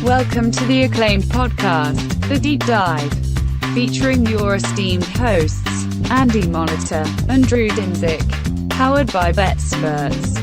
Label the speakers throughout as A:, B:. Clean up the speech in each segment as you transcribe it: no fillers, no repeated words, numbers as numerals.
A: Welcome to the acclaimed podcast, The Deep Dive, featuring your esteemed hosts, Andy Monitor and Drew Dinzik, powered by BetSperts.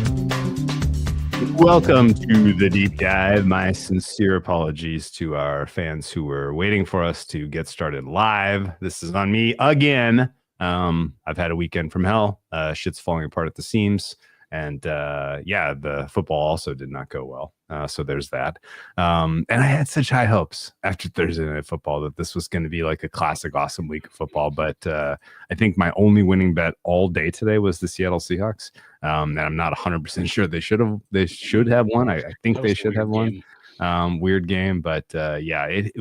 B: Welcome to The Deep Dive. My sincere apologies to our fans who were waiting for us to get started live. This is on me again. I've had a weekend from hell. Shit's falling apart at the seams. And the football also did not go well. So there's that. And I had such high hopes after Thursday Night Football that this was going to be like a classic, awesome week of football. But I think my only winning bet all day today was the Seattle Seahawks. And I'm not 100% sure they should have won. I think they should have won. Weird game, but it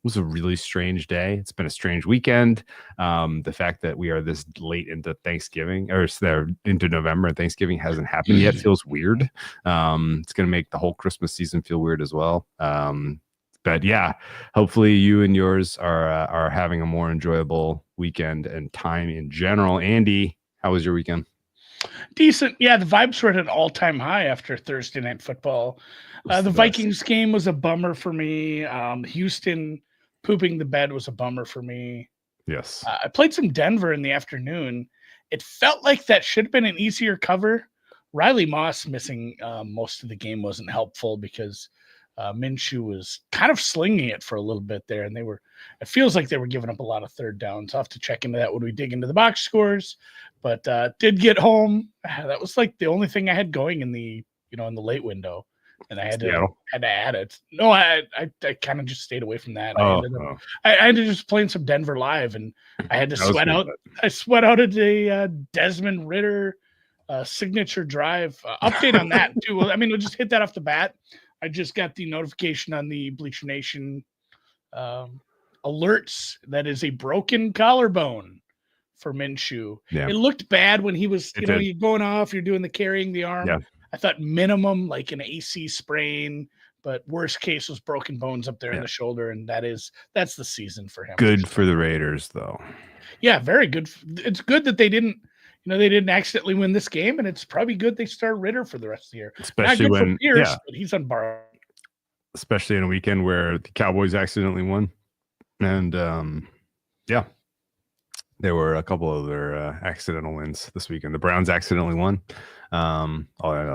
B: was a really strange day. It's been a strange weekend. The fact that we are this late into Thanksgiving or into November and Thanksgiving hasn't happened yet feels weird. It's going to make the whole Christmas season feel weird as well. But yeah, hopefully you and yours are having a more enjoyable weekend and time in general. Andy, how was your weekend?
C: Decent. Yeah, the vibes were at an all-time high after Thursday Night Football. The Vikings game was a bummer for me. Houston pooping the bed was a bummer for me.
B: Yes.
C: I played some Denver in the afternoon. It felt like that should have been an easier cover. Riley Moss missing most of the game wasn't helpful because Minshew was kind of slinging it for a little bit there, and it feels like they were giving up a lot of third downs. I'll have to check into that when we dig into the box scores, but did get home. That was like the only thing I had going in the late window. And I had to add it. No, I kind of just stayed away from that. I ended up just playing some Denver Live, and I had to sweat out. I sweat out a Desmond Ridder signature drive update on that too. I mean, we'll just hit that off the bat. I just got the notification on the Bleacher Nation alerts that is a broken collarbone for Minshew. Yeah. It looked bad when he was, you're going off, you're doing the carrying the arm. Yeah. I thought minimum like an AC sprain, but worst case was broken bones up there in the shoulder, and that's the season for him.
B: Good for the Raiders, though.
C: Yeah, very good. It's good that they didn't accidentally win this game, and it's probably good they start Ridder for the rest of the year.
B: Especially when
C: Pierce, but he's on borrowed.
B: Especially in a weekend where the Cowboys accidentally won, and there were a couple of other accidental wins this weekend. The Browns accidentally won. No,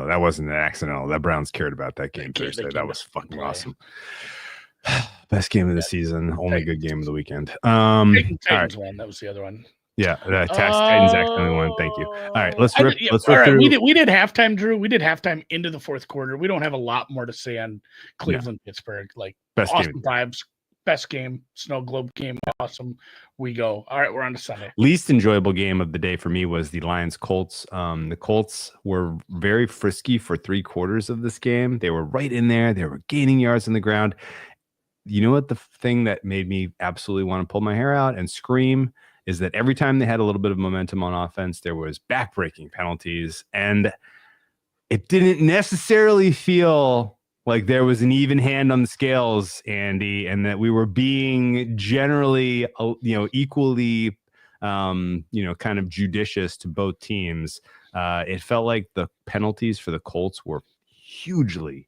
B: that wasn't an accidental. The Browns cared about that game Thursday. That was fucking awesome. Best game of the season. Only good game of the weekend.
C: Titans won. That was the other one.
B: Yeah, Titans accidentally won. Thank you. All right, let's rip
C: through. We did halftime, Drew. We did halftime into the fourth quarter. We don't have a lot more to say on Cleveland, Pittsburgh. Like
B: best
C: awesome
B: game.
C: Vibes. Best game, Snow Globe game, awesome. We go. All right, we're on to Sunday.
B: Least enjoyable game of the day for me was the Lions-Colts. The Colts were very frisky for 3/4 of this game. They were right in there. They were gaining yards on the ground. You know what the thing that made me absolutely want to pull my hair out and scream is that every time they had a little bit of momentum on offense, there was backbreaking penalties, and it didn't necessarily feel like there was an even hand on the scales, Andy, and that we were being generally, equally, kind of judicious to both teams. It felt like the penalties for the Colts were hugely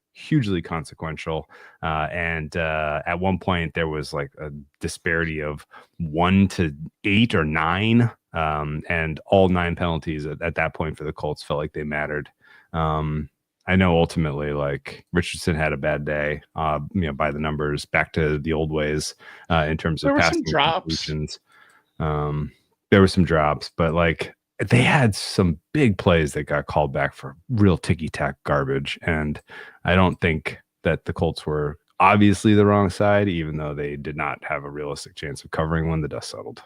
B: consequential. And at one point there was like a disparity of 1 to 8 or 9. And all 9 penalties at that point for the Colts felt like they mattered. I know ultimately, like Richardson had a bad day, by the numbers, back to the old ways in terms of passing completions. There were some drops, but like they had some big plays that got called back for real ticky-tack garbage. And I don't think that the Colts were obviously the wrong side, even though they did not have a realistic chance of covering when the dust settled.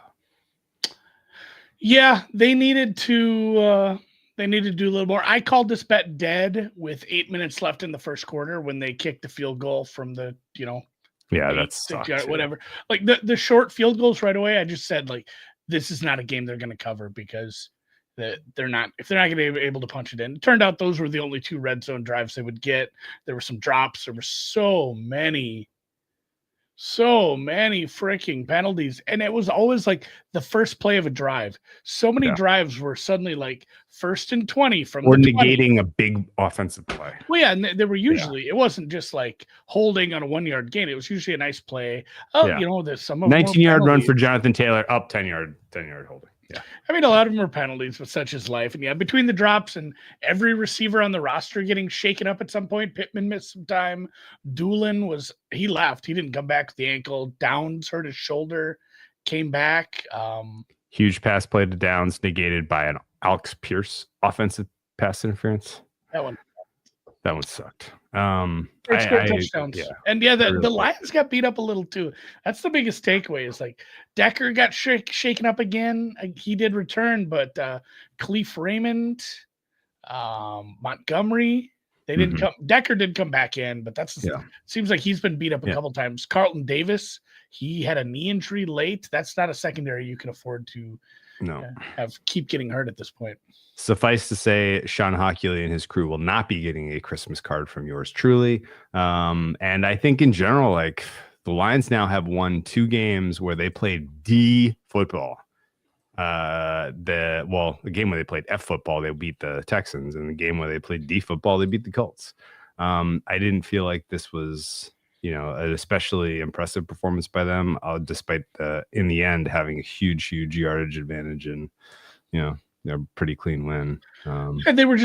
C: Yeah, they needed to... They need to do a little more. I called this bet dead with 8 minutes left in the first quarter when they kicked the field goal from the,
B: that's
C: whatever. Like the short field goals right away. I just said like, this is not a game they're going to cover because if they're not going to be able to punch it in. It turned out those were the only 2 red zone drives they would get. There were some drops. There were so many So many freaking penalties. And it was always like the first play of a drive. So many
B: Yeah.
C: drives were suddenly like 1st and 20 from
B: Or
C: the 20.
B: negating a big offensive play.
C: Well, yeah, and they were usually, it wasn't just like holding on a 1-yard gain. It was usually a nice play. Oh,
B: Yeah.
C: there's some of them were
B: 19-yard run
C: penalties.
B: for Jonathan Taylor, up 10-yard holding. Yeah.
C: I mean, a lot of them are penalties, but such is life. And yeah, between the drops and every receiver on the roster getting shaken up at some point, Pittman missed some time. Doolin he left. He didn't come back with the ankle. Downs hurt his shoulder, came back.
B: Huge pass play to Downs, negated by an Alex Pierce offensive pass interference.
C: That one
B: sucked.
C: It's great touchdowns.
B: Yeah.
C: And yeah, the Lions got beat up a little too. That's the biggest takeaway is like Decker got shaken up again. He did return, but Khalif Raymond, Montgomery, they didn't come. Decker did come back in, but seems like he's been beat up a couple times. Carlton Davis, he had a knee injury late. That's not a secondary you can afford to keep getting hurt at this point.
B: Suffice to say, Sean Hockley and his crew will not be getting a Christmas card from yours truly. And I think in general, like the Lions now have won 2 games where they played D football. The game where they played F football, they beat the Texans, and the game where they played D football, they beat the Colts. I didn't feel like this was, an especially impressive performance by them, despite in the end having a huge yardage advantage and, they're a pretty clean win.
C: And they were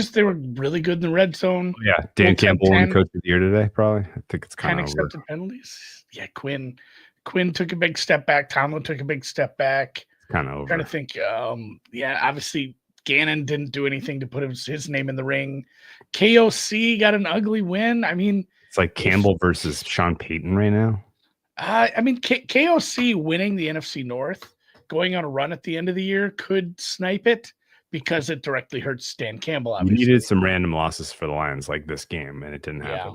C: really good in the red zone.
B: Yeah, Dan Campbell won Coach of the Year today, probably. I think it's kind of
C: accepted penalties. Yeah, Quinn took a big step back. Tomlin took a big step back.
B: Kind of over.
C: I'm trying to think. Obviously Gannon didn't do anything to put his name in the ring. KOC got an ugly win. I mean,
B: it's like Campbell versus Sean Payton right now.
C: KOC winning the NFC North, going on a run at the end of the year, could snipe it because it directly hurts Dan Campbell. Obviously,
B: you needed some random losses for the Lions like this game, and it didn't happen.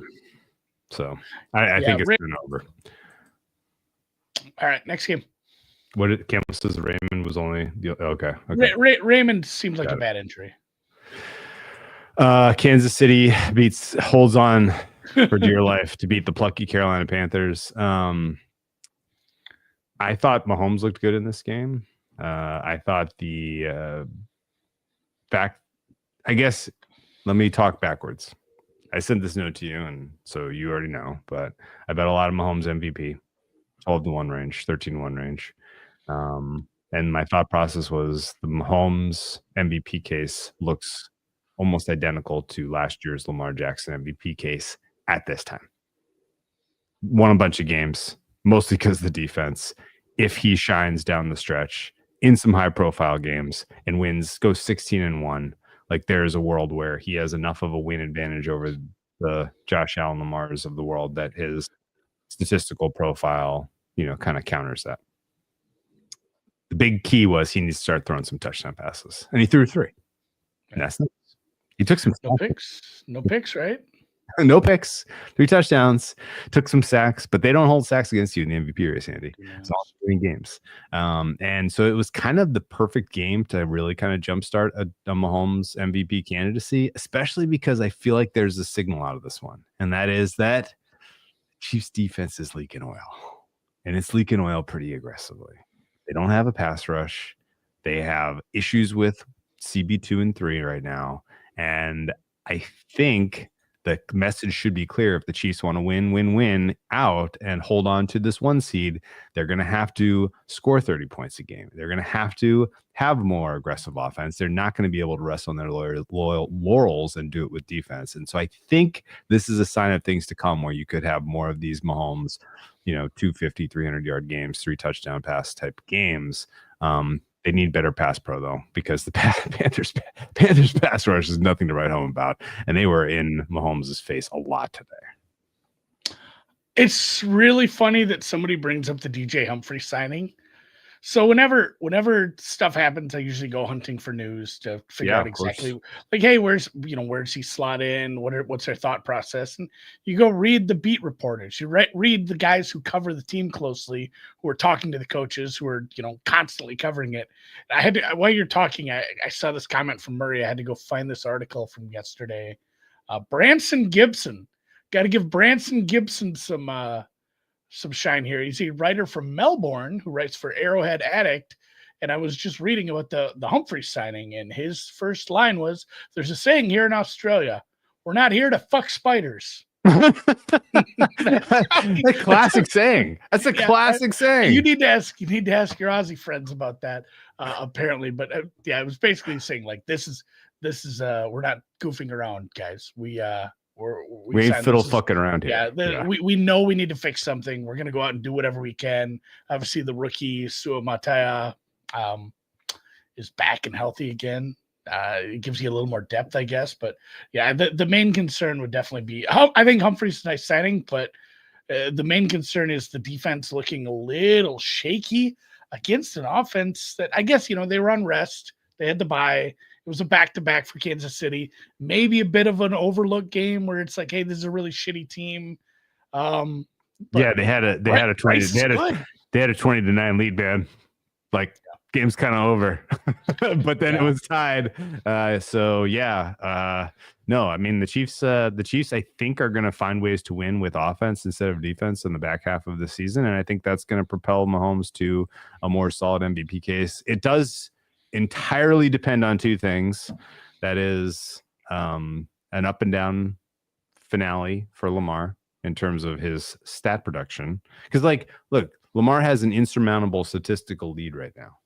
B: So I think it's been over.
C: All right, next game.
B: What did Campbell says? Raymond was only okay.
C: Raymond seems like a bad injury.
B: Kansas City holds on for dear life to beat the plucky Carolina Panthers. I thought Mahomes looked good in this game. I thought let me talk backwards. I sent this note to you, and so you already know, but I bet a lot of Mahomes MVP, 12-1 range, 13-1 range. And my thought process was the Mahomes MVP case looks almost identical to last year's Lamar Jackson MVP case at this time. Won a bunch of games, mostly because of the defense. If he shines down the stretch in some high profile games and goes 16-1, like there's a world where he has enough of a win advantage over the Josh Allen Lamars of the world that his statistical profile, kind of counters that. The big key was he needs to start throwing some touchdown passes, and he threw 3. And that's nice. He took some
C: no picks, right?
B: No picks, 3 touchdowns, took some sacks, but they don't hold sacks against you in the MVP race, Andy. It's all 3 games. And so it was kind of the perfect game to really kind of jumpstart a Mahomes MVP candidacy, especially because I feel like there's a signal out of this one, and that is that Chiefs defense is leaking oil, and it's leaking oil pretty aggressively. They don't have a pass rush. They have issues with CB2 and 3 right now. And I think the message should be clear. If the Chiefs want to win out and hold on to this 1 seed, they're going to have to score 30 points a game. They're going to have more aggressive offense. They're not going to be able to rest on their loyal laurels and do it with defense. And so I think this is a sign of things to come where you could have more of these Mahomes, 250, 300-yard games, 3 touchdown pass type games. They need better pass pro, though, because the Panthers pass rush is nothing to write home about, and they were in Mahomes' face a lot today.
C: It's really funny that somebody brings up the DJ Humphrey signing. So whenever stuff happens, I usually go hunting for news to figure out exactly like, hey, where's he slot in? What's their thought process? And you go read the beat reporters. You read the guys who cover the team closely, who are talking to the coaches, who are constantly covering it. I had to, while you're talking, I saw this comment from Murray. I had to go find this article from yesterday. Branson Gibson, got to give Branson Gibson some some shine here. He's a writer from Melbourne who writes for Arrowhead Addict. And I was just reading about the Humphreys signing, and his first line was, "There's a saying here in Australia, we're not here to fuck spiders."
B: A classic saying. That's a classic saying.
C: You need to ask your Aussie friends about that, apparently. But yeah, it was basically saying like, this is we're not goofing around, guys. We
B: ain't fiddle fucking around here.
C: Yeah, we know we need to fix something. We're gonna go out and do whatever we can. Obviously, the rookie Sua Matea is back and healthy again. It gives you a little more depth, I guess. But yeah, the main concern would definitely be, I think Humphreys is a nice signing, but the main concern is the defense looking a little shaky against an offense that I guess, they were on rest. They had to bye. It was a back-to-back for Kansas City. Maybe a bit of an overlook game where it's like, hey, this is a really shitty team.
B: Yeah, they had a 20-9 lead, man. Like, game's kind of over, but then it was tied. So yeah, no, I mean the Chiefs, I think are going to find ways to win with offense instead of defense in the back half of the season. And I think that's going to propel Mahomes to a more solid MVP case. It does entirely depend on two things. That is, an up and down finale for Lamar in terms of his stat production. Cause like, look, Lamar has an insurmountable statistical lead right now.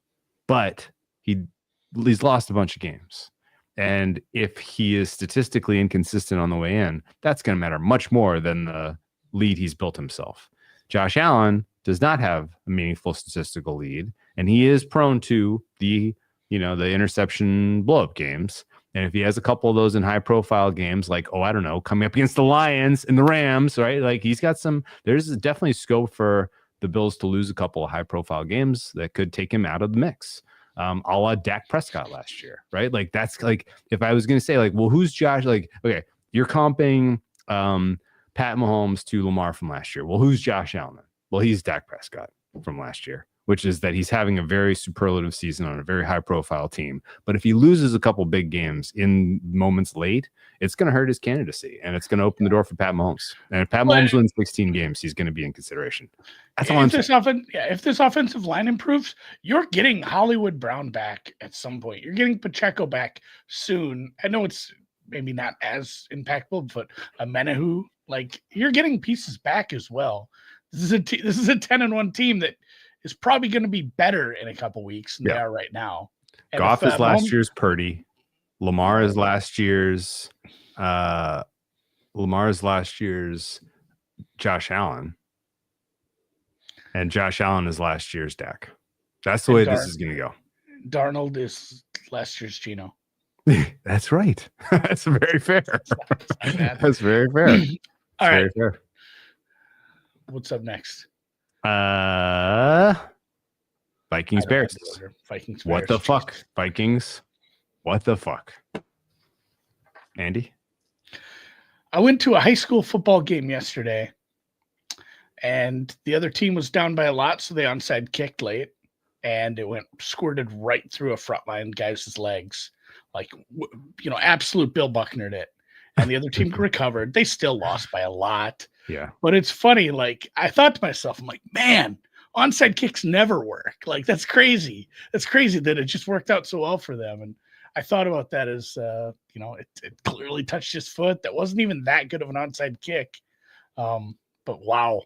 B: But he's lost a bunch of games. And if he is statistically inconsistent on the way in, that's going to matter much more than the lead he's built himself. Josh Allen does not have a meaningful statistical lead, and he is prone to the interception blow-up games. And if he has a couple of those in high-profile games, like, I don't know, coming up against the Lions and the Rams, right? Like he's got there's definitely scope for the Bills to lose a couple of high-profile games that could take him out of the mix, a la Dak Prescott last year, right? Like that's like if I was going to say like, well, who's Josh? Like, okay, you're comping Pat Mahomes to Lamar from last year. Well, who's Josh Allen? Well, he's Dak Prescott from last year, which is that he's having a very superlative season on a very high-profile team. But if he loses a couple big games in moments late, it's going to hurt his candidacy, and it's going to open the door for Pat Mahomes. And if Pat Mahomes wins 16 games, he's going to be in consideration. That's all I'm saying.
C: If this offensive line improves, you're getting Hollywood Brown back at some point. You're getting Pacheco back soon. I know it's maybe not as impactful, but Menahu, like you're getting pieces back as well. This is a 10-1 team that is probably going to be better in a couple weeks than they are right now. And
B: Goff is last year's Purdy. Lamar is last year's Josh Allen. And Josh Allen is last year's Dak. That's the way this is going to go.
C: Darnold is last year's Geno.
B: That's right. That's very fair. That's very fair.
C: All right. Fair. What's up next?
B: Vikings Bears.
C: Vikings Bears.
B: What the fuck? Vikings. What the fuck? Andy?
C: I went to a high school football game yesterday, and the other team was down by a lot, so they onside kicked late, and it squirted right through a frontline guy's legs. Like, absolute Bill Bucknered it. And the other team recovered. They still lost by a lot.
B: Yeah.
C: But it's funny. Like, I thought to myself, I'm like, man, onside kicks never work. Like, that's crazy. That's crazy that it just worked out so well for them. And I thought about that as, it clearly touched his foot. That wasn't even that good of an onside kick. But wow.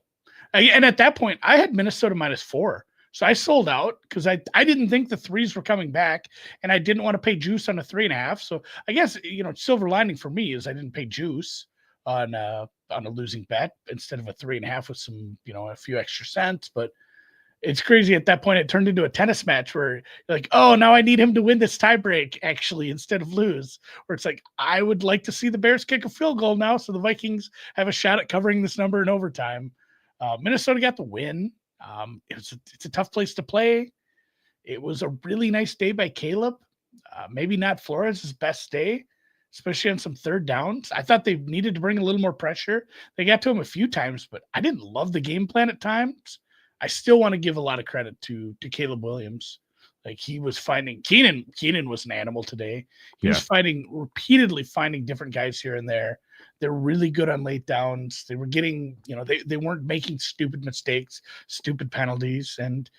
C: And at that point, I had Minnesota -4. So I sold out because I didn't think the threes were coming back, and I didn't want to pay juice on a 3.5. So I guess, silver lining for me is I didn't pay juice on a losing bet instead of a 3.5 with some, a few extra cents. But it's crazy. At that point, it turned into a tennis match where you're like, oh, now I need him to win this tiebreak actually instead of lose. Where it's like, I would like to see the Bears kick a field goal now, so the Vikings have a shot at covering this number in overtime. Minnesota got the win. It's a tough place to play. It was a really nice day by Caleb. Maybe not Flores' best day, especially on some third downs. I thought they needed to bring a little more pressure. They got to him a few times, but I didn't love the game plan at times. I still want to give a lot of credit to Caleb Williams. Like he was finding Keenan was an animal today. He
B: Yeah.
C: was repeatedly finding different guys here and there. They're really good on late downs. They were getting, they weren't making stupid mistakes, stupid penalties. And,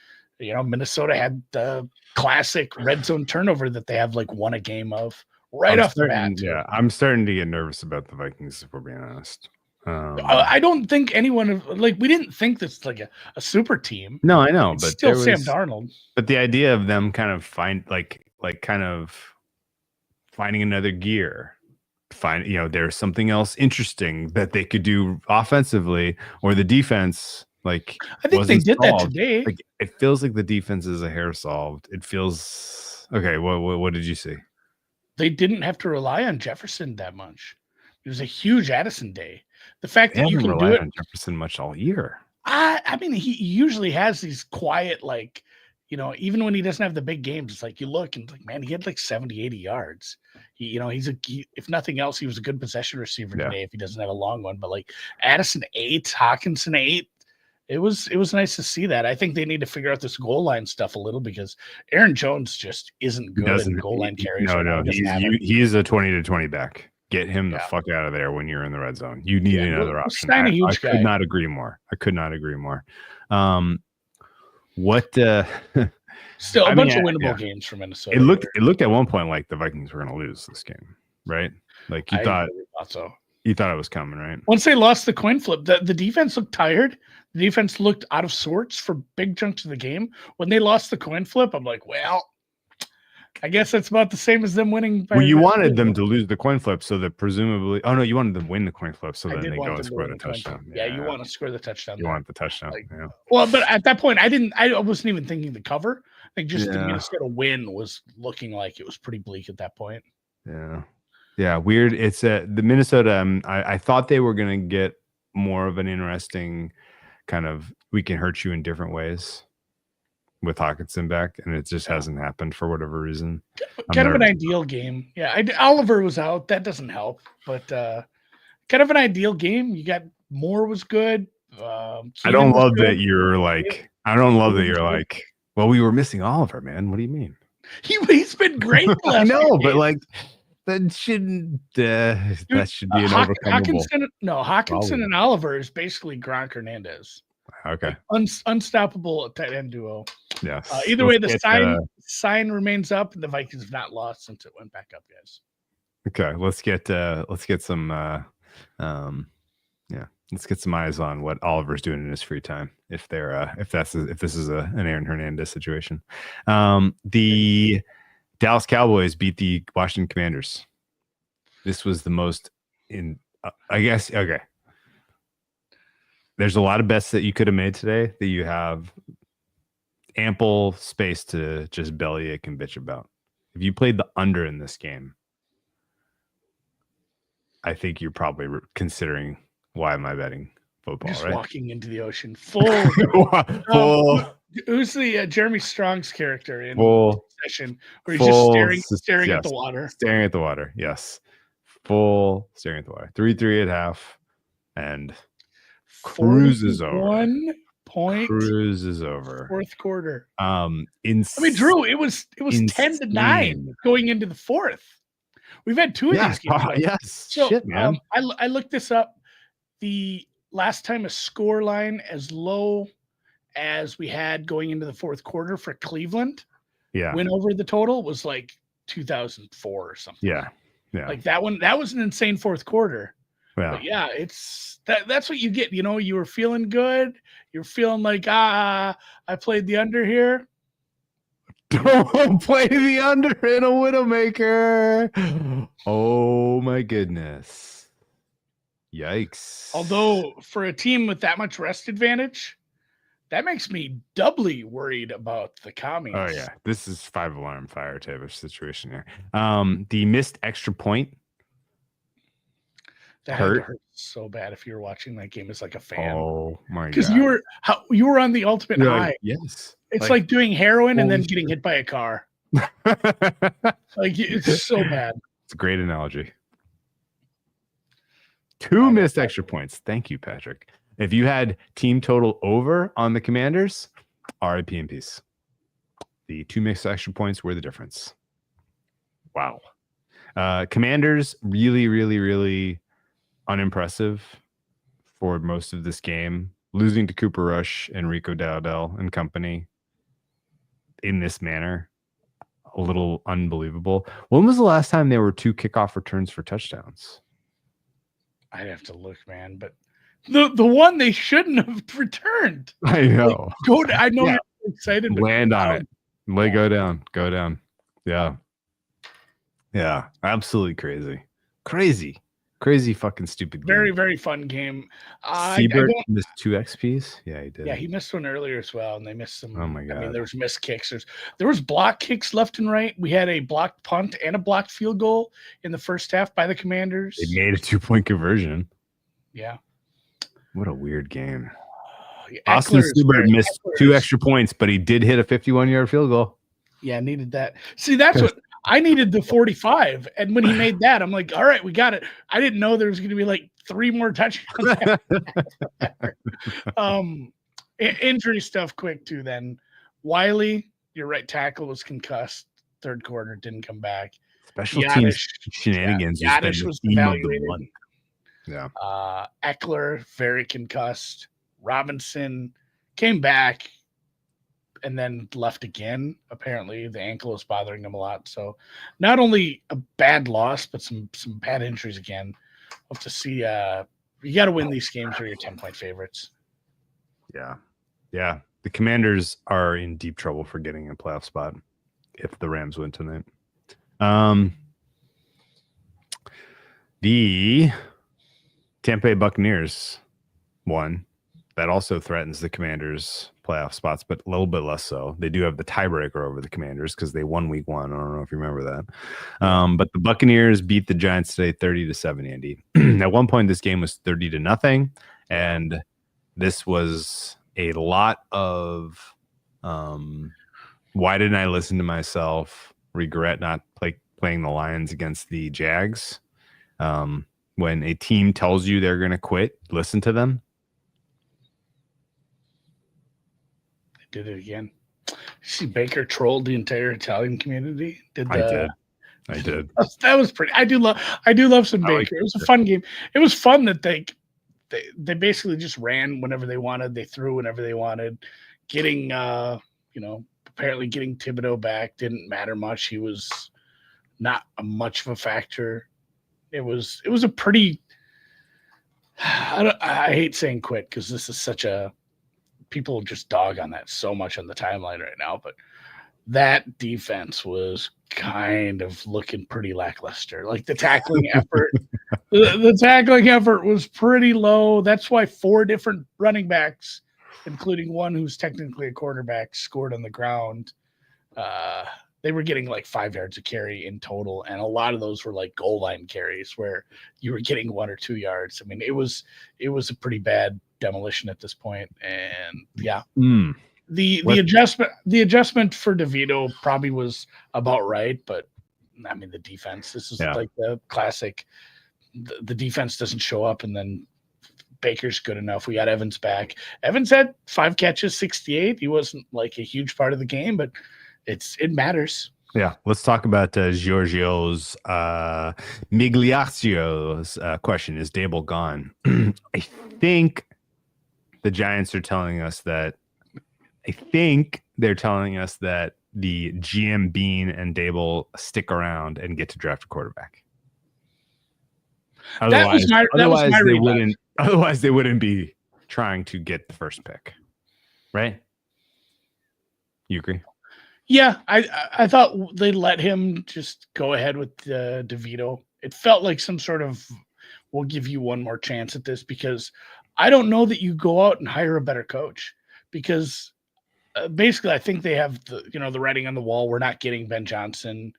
C: Minnesota had the classic red zone turnover that they have like won a game of right off the bat.
B: Yeah, I'm starting to get nervous about the Vikings, if we're being honest.
C: I don't think anyone we didn't think this was like a super team.
B: No, I know,
C: It's
B: but
C: still Sam Darnold.
B: But the idea of them kind of kind of finding another gear, there's something else interesting that they could do offensively, or the defense. Like
C: I think they did that today.
B: Like it feels like the defense is a hair solved. It feels okay. What did you see?
C: They didn't have to rely on Jefferson that much. It was a huge Addison day. The fact that you can do it
B: on Jefferson much all year.
C: I mean, he usually has these quiet, even when he doesn't have the big games, it's like you look and like, man, he had like 70, 80 yards. If nothing else, he was a good possession receiver today if he doesn't have a long one. But like Addison 8, Hawkinson 8. It was nice to see that. I think they need to figure out this goal line stuff a little because Aaron Jones just isn't good at goal line carries.
B: No, he's a 20 to 20 back. Get him the fuck out of there when you're in the red zone. You need another option. I could not agree more.
C: Still a bunch of winnable games for Minnesota.
B: It looked at one point like the Vikings were going to lose this game, right? Like you thought
C: so.
B: You thought it was coming, right?
C: Once they lost the coin flip, the defense looked tired. The defense looked out of sorts for big chunks of the game. When they lost the coin flip, I'm like, well, I guess that's about the same as them winning.
B: You wanted them to lose the coin flip so that presumably – you wanted them to win the coin flip so then they go and score the touchdown.
C: Yeah, you want to score the touchdown.
B: You want the touchdown,
C: Well, but at that point, I wasn't even thinking the cover. I think just the Minnesota win was looking like it was pretty bleak at that point.
B: Yeah. Yeah, weird. It's the Minnesota. I thought they were going to get more of an interesting kind of we can hurt you in different ways with Hawkinson back, and it just hasn't happened for whatever reason.
C: Kind of an ideal game. Yeah, Oliver was out. That doesn't help, but kind of an ideal game. You got Moore was good.
B: I don't love that you're like. Well, we were missing Oliver, man. What do you mean?
C: He's been great.
B: I know, but like. That shouldn't. That should be an overcomable.
C: Hawkinson and Oliver is basically Gronk Hernandez.
B: Okay.
C: Unstoppable tight end duo.
B: Yes.
C: Either way, the sign remains up, and the Vikings have not lost since it went back up, guys.
B: Okay, let's get some. Let's get some eyes on what Oliver's doing in his free time. If this is an Aaron Hernandez situation, the Dallas Cowboys beat the Washington Commanders. This was the most I guess. Okay. There's a lot of bets that you could have made today that you have ample space to just bellyache and bitch about. If you played the under in this game, I think you're probably considering why am I betting football,
C: just
B: right?
C: Walking into the ocean. Full. Who's the Jeremy Strong's character in Session where he's just staring at the water?
B: Staring at the water, yes. Full staring at the water. 3-3 at half, and cruises over.
C: 1 point.
B: Cruises over.
C: Fourth quarter.
B: Drew,
C: it was 10-9 going into the fourth. We've had two of these games.
B: Yes.
C: So,
B: shit, man.
C: I looked this up. The last time a score line as low as we had going into the fourth quarter for Cleveland, win over the total was like 2004 or something.
B: Yeah.
C: Like that one, that was an insane fourth quarter.
B: Yeah.
C: But yeah, it's that's what you get. You were feeling good. You're feeling like, I played the under here.
B: Don't play the under in a Widowmaker. Oh my goodness. Yikes.
C: Although for a team with that much rest advantage, that makes me doubly worried about the commies.
B: Oh yeah. This is 5-alarm fire type of situation here. The missed extra point.
C: That hurt so bad if you were watching that game as like a fan.
B: Oh my god.
C: Because you were on the ultimate high.
B: Yes.
C: It's like doing heroin and then getting hit by a car. Like it's so bad.
B: It's a great analogy. 2 missed extra points. Thank you, Patrick. If you had team total over on the Commanders, RIP in peace. The 2 missed extra points were the difference. Wow. Commanders really, really, really unimpressive for most of this game. Losing to Cooper Rush and Rico Dowdell and company in this manner, a little unbelievable. When was the last time there were 2 kickoff returns for touchdowns?
C: I'd have to look, man. But the one they shouldn't have returned.
B: I know.
C: I know you're excited. But
B: Land on it. Go down. Yeah. Absolutely crazy fucking stupid game.
C: Very, very fun game.
B: Siebert missed 2 XPs. Yeah, he did.
C: Yeah, he missed one earlier as well, and they missed some.
B: Oh my god!
C: I mean, there was missed kicks. There was block kicks left and right. We had a blocked punt and a blocked field goal in the first half by the Commanders.
B: They made a 2-point conversion.
C: Yeah.
B: What a weird game.
C: Austin
B: Siebert missed 2 extra points, but he did hit a 51-yard field goal.
C: Yeah, needed that. See, that's what I needed, the 45. And when he made that, I'm like, all right, we got it. I didn't know there was going to be like 3 more touchdowns. Injury stuff quick too then. Wiley, your right tackle, was concussed. Third quarter, didn't come back.
B: Special teams shenanigans.
C: Yeah, Yadish was evaluated.
B: Yeah.
C: Eckler, very concussed. Robinson came back and then left again. Apparently, the ankle was bothering him a lot. So, not only a bad loss, but some bad injuries again. We'll have to see. You got to win these games or you're 10-point favorites.
B: Yeah. The Commanders are in deep trouble for getting a playoff spot if the Rams win tonight. The Tampa Bay Buccaneers won. That also threatens the Commanders' playoff spots, but a little bit less so. They do have the tiebreaker over the Commanders because they won week 1. I don't know if you remember that. But the Buccaneers beat the Giants today 30-7, Andy. At one point, this game was 30-0, and this was a lot of why didn't I listen to myself? Regret not playing the Lions against the Jags. When a team tells you they're going to quit, listen to them.
C: Did it again. See, Baker trolled the entire Italian community.
B: I did.
C: That was pretty. I do love some Baker. It was a fun game. It was fun that they basically just ran whenever they wanted. They threw whenever they wanted. Getting apparently getting Thibodeau back didn't matter much. He was not much of a factor. It was a pretty. I hate saying quit because this is such a. People just dog on that so much on the timeline right now, but that defense was kind of looking pretty lackluster. Like the tackling effort, the tackling effort was pretty low. That's why 4 different running backs, including one who's technically a quarterback, scored on the ground. They were getting like 5 yards of carry in total, and a lot of those were like goal line carries where you were getting 1 or 2 yards. I mean, it was a pretty bad demolition at this point, and the adjustment for DeVito probably was about right, but I mean the defense. This is like the classic. The defense doesn't show up, and then Baker's good enough. We got Evans back. Evans had 5 catches, 68. He wasn't like a huge part of the game, but it matters.
B: Yeah, let's talk about Giorgio's Migliacio's question. Is Dable gone? I think the Giants are telling us that. I think they're telling us that the GM Bean and Dable stick around and get to draft a quarterback. Otherwise, they wouldn't be trying to get the first pick, right? You agree?
C: Yeah, I thought they'd let him just go ahead with DeVito. It felt like some sort of, we'll give you one more chance at this, because I don't know that you go out and hire a better coach, because basically I think they have the writing on the wall. We're not getting Ben Johnson.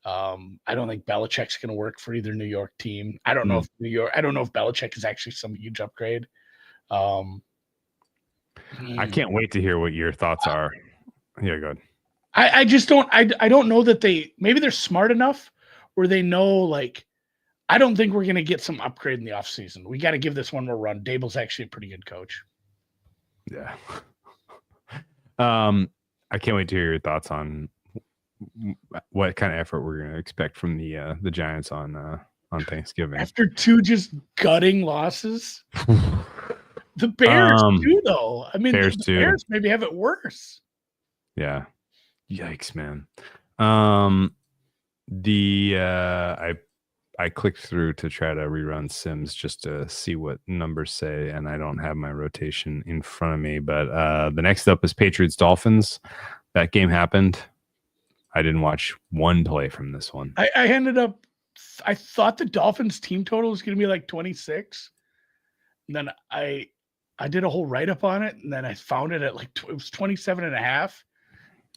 C: I don't think Belichick's going to work for either New York team. I don't know if Belichick is actually some huge upgrade.
B: I can't wait to hear what your thoughts are. Yeah, go ahead.
C: I just don't. I don't know that maybe they're smart enough where they know, like, I don't think we're going to get some upgrade in the offseason. We got to give this one more run. Dable's actually a pretty good coach.
B: Yeah. I can't wait to hear your thoughts on what kind of effort we're going to expect from the Giants on Thanksgiving.
C: After 2 just gutting losses. The Bears too, though. I mean,
B: Bears
C: the
B: too.
C: Bears maybe have it worse.
B: Yeah. Yikes, man. I clicked through to try to rerun Sims just to see what numbers say, and I don't have my rotation in front of me. But the next up is Patriots Dolphins. That game happened. I didn't watch one play from this one.
C: I thought the Dolphins team total was going to be like 26. And then I did a whole write-up on it, and then I found it at like it was 27.5.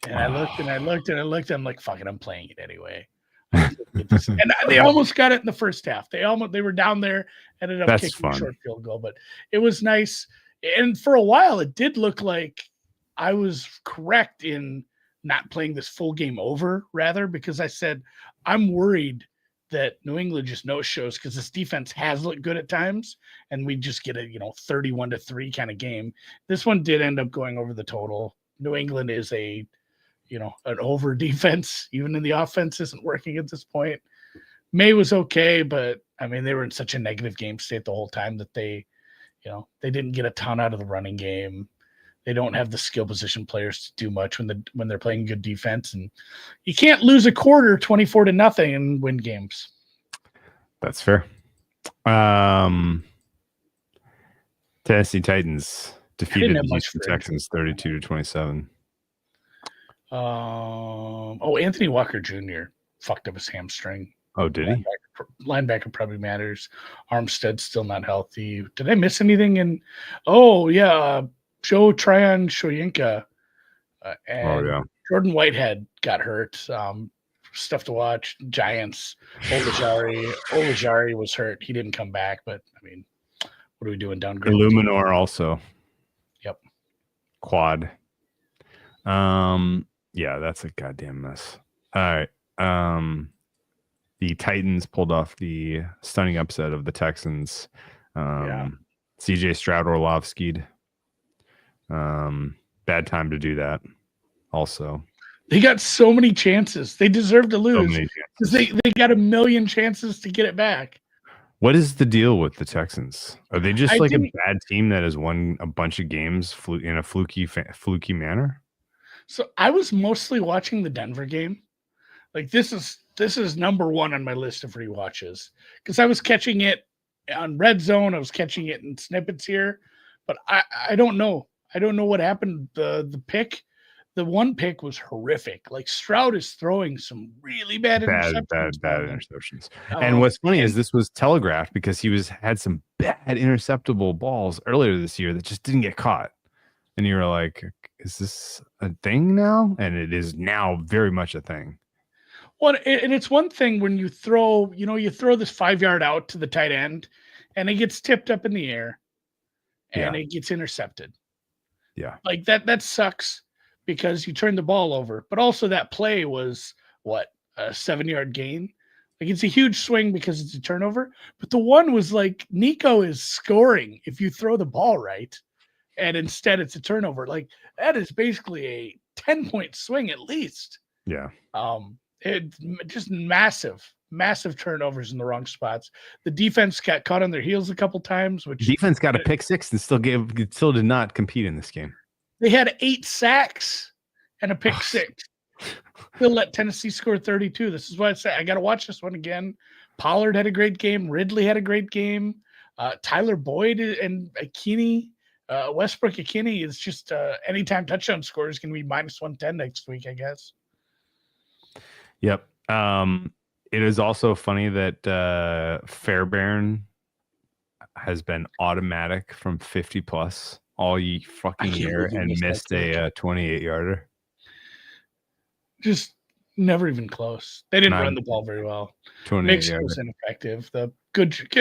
C: And I looked and I looked and I looked. And I'm like, fuck it, I'm playing it anyway. And they almost got it in the first half. They were down there, ended up kicking a short field goal, but it was nice. And for a while, it did look like I was correct in not playing this full game over, rather, because I said I'm worried that New England just no-shows because this defense has looked good at times, and we just get a 31-3 kind of game. This one did end up going over the total. New England is an over defense, even in the offense, isn't working at this point. May was okay, but I mean, they were in such a negative game state the whole time that they didn't get a ton out of the running game. They don't have the skill position players to do much when they're playing good defense, and you can't lose a quarter 24-0 and win games.
B: That's fair. Tennessee Titans defeated the Houston Texans 32-27.
C: Anthony Walker Jr. fucked up his hamstring.
B: Oh, did he?
C: Linebacker probably matters. Armstead's still not healthy. Did I miss anything? Joe Tryon Shoyinka and Jordan Whitehead got hurt. Stuff to watch. Giants. Olajari was hurt. He didn't come back, but I mean, what are we doing down?
B: Illuminor also.
C: Yep.
B: Quad. Yeah, that's a goddamn mess. All right. The Titans pulled off the stunning upset of the Texans. CJ Stroud Orlovsky'd. Bad time to do that. Also,
C: they got so many chances. They deserve to lose because they got a million chances to get it back.
B: What is the deal with the Texans? Are they just a bad team that has won a bunch of games in a fluky manner?
C: So I was mostly watching the Denver game. Like this is number one on my list of rewatches because I was catching it on Red Zone. I was catching it in snippets here, but I don't know. I don't know what happened. The one pick was horrific. Like Stroud is throwing some really bad
B: interceptions. And what's funny is this was telegraphed because he had some bad interceptable balls earlier this year that just didn't get caught. And you were like, is this a thing now? And it is now very much a thing.
C: Well, and it's one thing when you throw this 5-yard out to the tight end and it gets tipped up in the air and it gets intercepted.
B: Yeah.
C: Like that sucks because you turned the ball over. But also that play was a 7-yard gain. Like it's a huge swing because it's a turnover. But the one was like Nico is scoring if you throw the ball right. And instead it's a turnover. Like that is basically a 10-point swing at least.
B: Yeah.
C: It just massive turnovers in the wrong spots. The defense got caught on their heels a couple times, which
B: defense got a pick six and still did not compete in this game.
C: They had 8 sacks and a pick six. They'll let Tennessee score 32. This is why I say I got to watch this one again. Pollard had a great game. Ridley had a great game. Tyler Boyd and Akini. Westbrook Akini is just anytime touchdown score is going to be -110 next week, I guess.
B: Yep. It is also funny that Fairbairn has been automatic from 50 plus all fucking year and missed a 28-yarder. Just
C: never even close. They didn't run the ball very well. Mixon was ineffective. It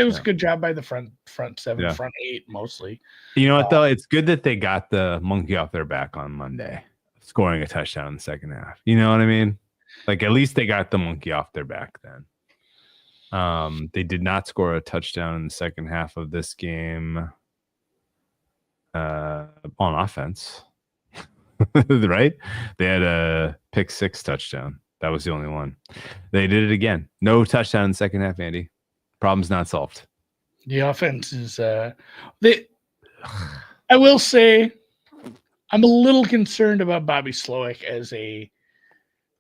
C: was a good job by the front 7, front 8 mostly.
B: You know what though? It's good that they got the monkey off their back on Monday, scoring a touchdown in the second half. You know what I mean? Like at least they got the monkey off their back then. They did not score a touchdown in the second half of this game on offense. right? They had a pick 6 touchdown. That was the only one. They did it again. No touchdown in the second half, Andy. Problem's not solved.
C: The offense is they I will say I'm a little concerned about Bobby Slowick as a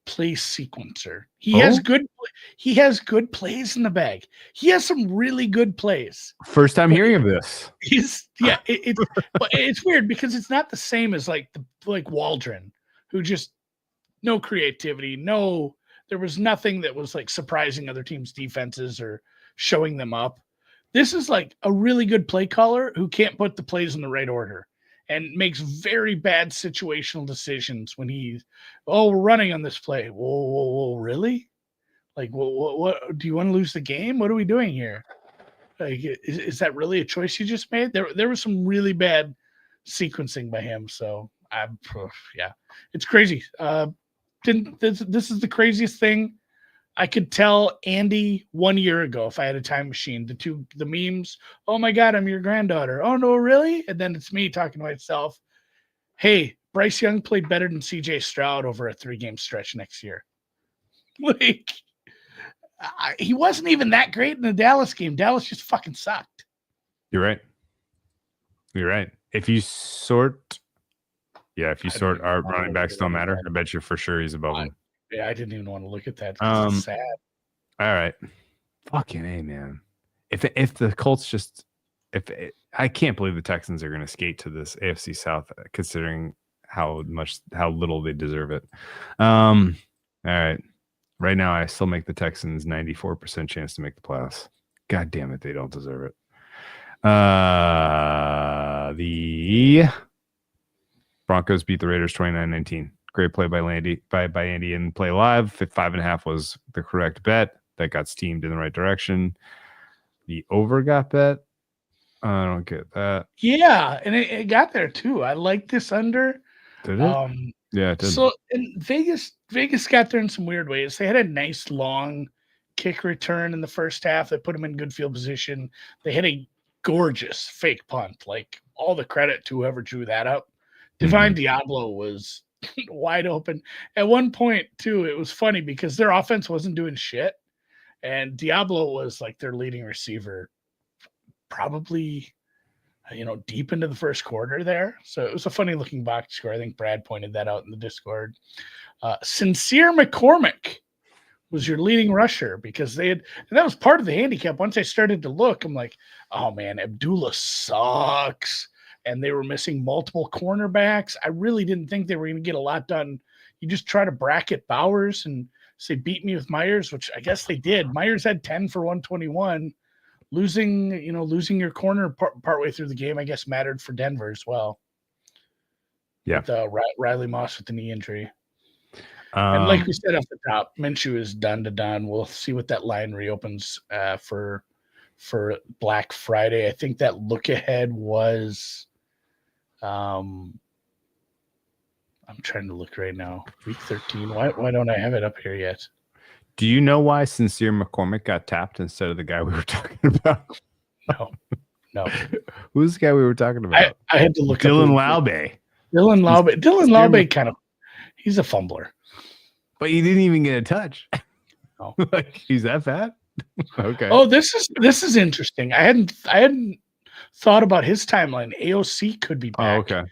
C: play sequencer. He has good plays in the bag. He has some really good plays.
B: First time hearing of this.
C: But it's weird because it's not the same as like Waldron, who just no creativity, there was nothing that was like surprising other teams' defenses or showing them up. This is like a really good play caller who can't put the plays in the right order and makes very bad situational decisions when we're running on this play. Whoa, really? Like, what do you want to lose the game? What are we doing here? Like, is that really a choice you just made? There was some really bad sequencing by him. So it's crazy. This is the craziest thing. I could tell Andy 1 year ago if I had a time machine. The memes. Oh my God, I'm your granddaughter. Oh no, really? And then it's me talking to myself. Hey, Bryce Young played better than CJ Stroud over a 3-game stretch next year. Like, he wasn't even that great in the Dallas game. Dallas just fucking sucked.
B: You're right. If you sort our running backs don't matter, I bet you for sure he's above him.
C: Yeah, I didn't even want to look at that. It's sad.
B: All right. Fucking A, man. If the Colts I can't believe the Texans are going to skate to this AFC South, considering how little they deserve it. All right. Right now, I still make the Texans 94% chance to make the playoffs. God damn it, they don't deserve it. The Broncos beat the Raiders 29-19. Great play by Andy and play live. 5.5 was the correct bet. That got steamed in the right direction. The over got bet. I don't get that.
C: Yeah, and it got there too. I like this under.
B: Did it? Yeah, it did.
C: So in Vegas got there in some weird ways. They had a nice long kick return in the first half that put them in good field position. They had a gorgeous fake punt. Like, all the credit to whoever drew that up. Divine Diablo was wide open. At one point, too, it was funny because their offense wasn't doing shit. And Diablo was like their leading receiver, probably, deep into the first quarter there. So it was a funny looking box score. I think Brad pointed that out in the Discord. Sincere McCormick was your leading rusher because and that was part of the handicap. Once I started to look, I'm like, oh man, Abdullah sucks. And they were missing multiple cornerbacks. I really didn't think they were going to get a lot done. You just try to bracket Bowers and say, beat me with Myers, which I guess they did. Myers had 10 for 121. Losing your corner partway through the game, I guess, mattered for Denver as well.
B: Yeah.
C: With Riley Moss with the knee injury. And like we said off the top, Minshew is done. We'll see what that line reopens for Black Friday. I think that look ahead was I'm trying to look right now. Week 13. Why don't I have it up here yet?
B: Do you know why Sincere McCormick got tapped instead of the guy we were talking about?
C: No.
B: Who's the guy we were talking about?
C: I had to look
B: Dylan Laube.
C: Dylan Laube he's a fumbler.
B: But he didn't even get a touch.
C: No.
B: Like, he's that fat? Okay.
C: Oh, this is interesting. I hadn't thought about his timeline. AOC could be back.
B: Oh, okay.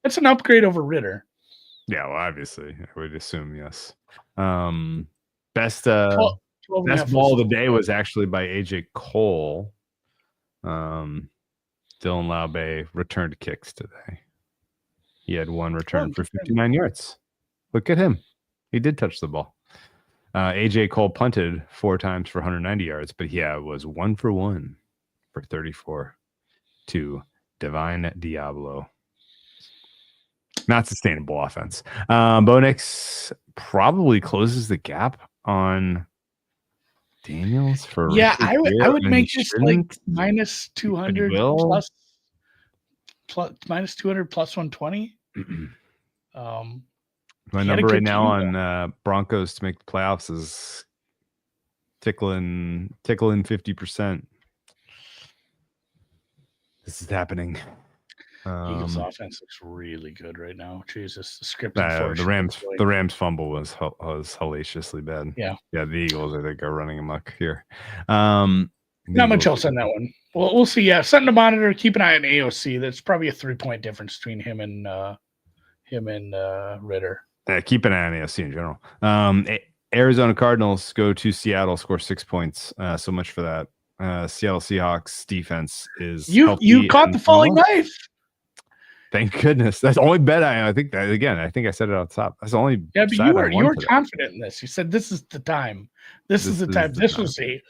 C: That's an upgrade over Ritter.
B: Yeah, well, obviously, I would assume yes. Best ball of the day was actually by AJ Cole. Dylan Laube returned kicks today. He had one return for 59 yards. Look at him. He did touch the ball. AJ Cole punted 4 times for 190 yards, but was 1 for 1 for 34 to Divine Diablo. Not sustainable offense. Bo Nix probably closes the gap on Daniels for
C: I would make this like minus 200 plus minus 200 plus 120.
B: My number right now on Broncos to make the playoffs is tickling 50%. This is happening.
C: Eagles
B: Um,
C: offense looks really good right now. Jesus, the script.
B: the Rams fumble was hellaciously bad.
C: Yeah.
B: Yeah, the Eagles I think are running amok here. The
C: Not much
B: Eagles-
C: else on that one. Well, we'll see. Yeah, something to monitor. Keep an eye on AOC. That's probably a 3-point difference between him and Ritter.
B: Keep an eye on AFC in general. Arizona Cardinals go to Seattle, score 6 points. So much for that. Seattle Seahawks defense is
C: You caught the falling knife.
B: Thank goodness. That's the only bet I think that again. I think I said it on top. That's the only.
C: Yeah, but
B: side
C: you were
B: today.
C: confident in this. You said this is the time. This is the time. This
B: time.
C: was a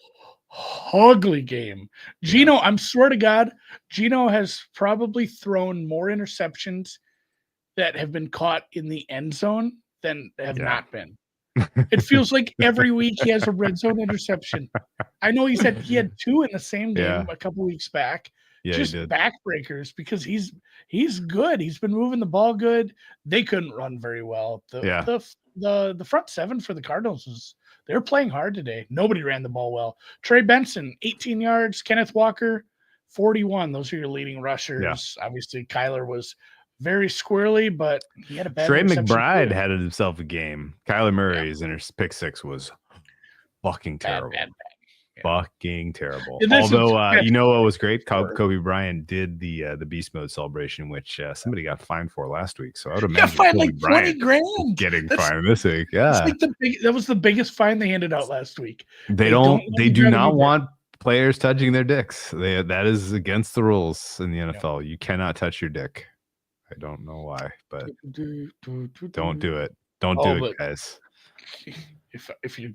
C: ugly game. Gino, I'm swear to God, Gino has probably thrown more interceptions that have been caught in the end zone than have not been. It feels like every week he has a red zone interception. I know he said he had 2 in the same game a couple weeks back.
B: Yeah,
C: just backbreakers because he's good. He's been moving the ball good. They couldn't run very well. The front 7 for the Cardinals they're playing hard today. Nobody ran the ball well. Trey Benson, 18 yards. Kenneth Walker, 41. Those are your leading rushers. Yeah. Obviously, Kyler was very squirrely, but he had a bad
B: Trey McBride had himself a game. Kyler Murray's pick 6 was fucking terrible.
C: Bad.
B: Fucking terrible. Although you know what was great? Kobe Bryant did the beast mode celebration, which somebody got fined for last week. So I would imagine
C: fined like $20,000
B: getting fined this week. Yeah,
C: like that was the biggest fine they handed out last week.
B: They do not want players touching their dicks. That is against the rules in the NFL. You cannot touch your dick. I don't know why, but don't do it. Don't do it, guys.
C: If you